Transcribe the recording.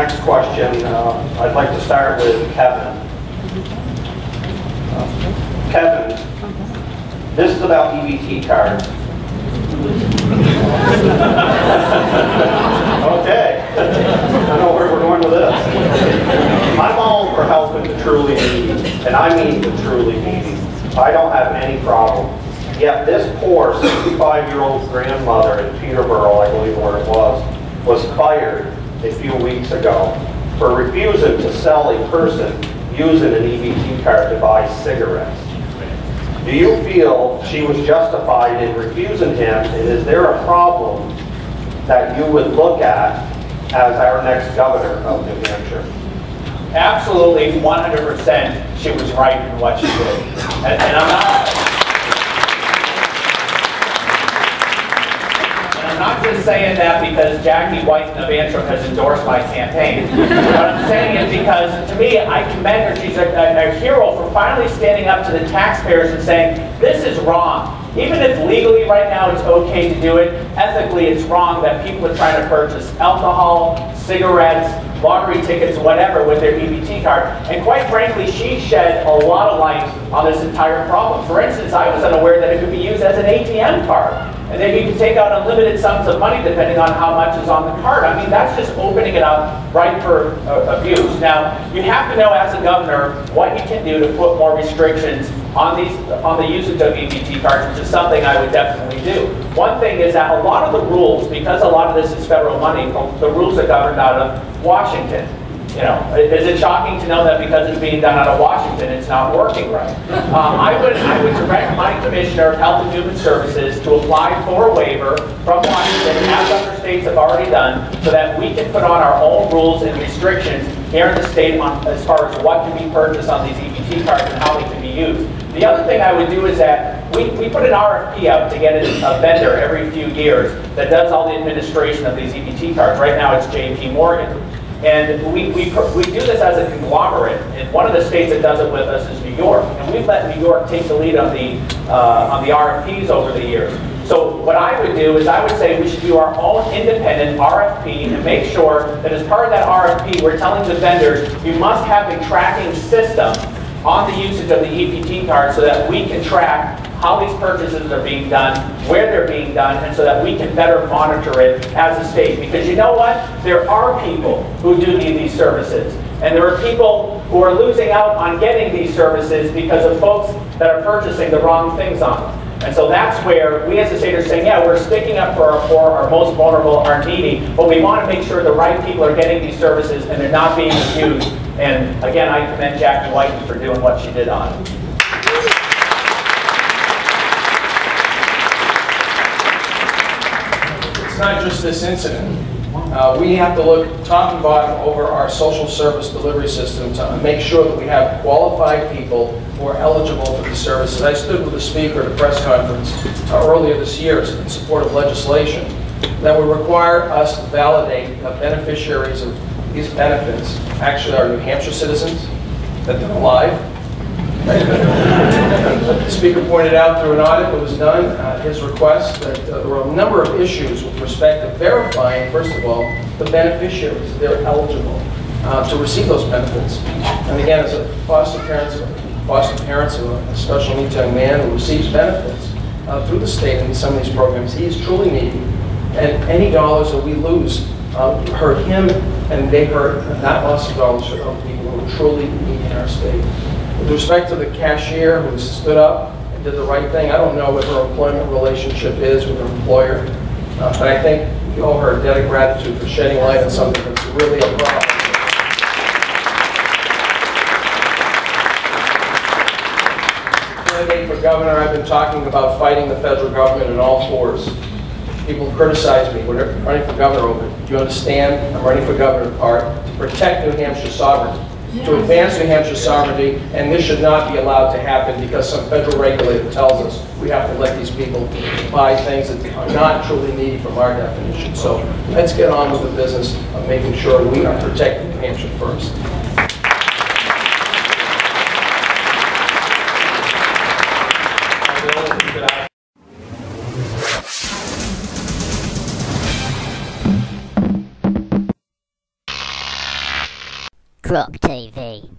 next question, I'd like to start with Kevin. Kevin, this is about EBT Card. Okay, I know where we're going with this. I'm all for helping the truly needy, and I mean the truly needy. I don't have any problem. Yet this poor 65-year-old grandmother in Peterborough, I believe where it was fired a few weeks ago for refusing to sell a person using an EBT card to buy cigarettes. Do you feel she was justified in refusing him, and is there a problem that you would look at as our next governor of New Hampshire? Absolutely, 100% she was right in what she did. And I'm not just saying that because Jackie Whitten of Antrim has endorsed my campaign. What I'm saying is because, to me, I commend her. She's a hero for finally standing up to the taxpayers and saying, this is wrong. Even if legally right now it's okay to do it, ethically it's wrong that people are trying to purchase alcohol, cigarettes, lottery tickets, whatever, with their EBT card. And quite frankly, she shed a lot of light on this entire problem. For instance, I was unaware that it could be used as an ATM card. And then you can take out unlimited sums of money depending on how much is on the card. I mean, that's just opening it up right for abuse. Now, you have to know as a governor what you can do to put more restrictions on the usage of EBT cards, which is something I would definitely do. One thing is that a lot of the rules, because a lot of this is federal money, the rules are governed out of Washington. You know, is it shocking to know that because it's being done out of Washington, it's not working right? I would direct my Commissioner of Health and Human Services to apply for a waiver from Washington, as other states have already done, so that we can put on our own rules and restrictions here in the state as far as what can be purchased on these EBT cards and how they can be used. The other thing I would do is that we put an RFP out to get a vendor every few years that does all the administration of these EBT cards. Right now it's JP Morgan. And we do this as a conglomerate, and one of the states that does it with us is New York. And we've let New York take the lead on the RFPs over the years. So what I would do is I would say we should do our own independent RFP and make sure that as part of that RFP, we're telling the vendors, you must have a tracking system on the usage of the EBT card so that we can track how these purchases are being done, where they're being done, and so that we can better monitor it as a state. Because you know what? There are people who do need these services. And there are people who are losing out on getting these services because of folks that are purchasing the wrong things on them. And so that's where we as a state are saying, yeah, we're sticking up for our poor, our most vulnerable, our needy, but we want to make sure the right people are getting these services and they're not being abused. And again, I commend Jackie Whitten for doing what she did on it. It's not just this incident. We have to look top and bottom over our social service delivery system to make sure that we have qualified people who are eligible for these services. I stood with the speaker at a press conference earlier this year in support of legislation that would require us to validate that beneficiaries of these benefits actually are New Hampshire citizens, that they're alive. The speaker pointed out through an audit that was done at his request that there were a number of issues with respect to verifying, first of all, the beneficiaries, they're eligible to receive those benefits. And again, as a foster parents of a special needs young man who receives benefits through the state in some of these programs, he is truly needy. And any dollars that we lose hurt him, and they hurt that loss of dollars for other people who truly need in our state. With respect to the cashier who stood up and did the right thing, I don't know what her employment relationship is with her employer, but I think we owe her a debt of gratitude for shedding light on something that's really a problem. Candidate for governor, I've been talking about fighting the federal government in all fours. People criticize me when I'm running for governor over it. Do you understand? I'm running for governor part to protect New Hampshire sovereignty. To advance New Hampshire sovereignty, and this should not be allowed to happen because some federal regulator tells us we have to let these people buy things that are not truly needy from our definition. So let's get on with the business of making sure we are protecting New Hampshire first. GrokTV.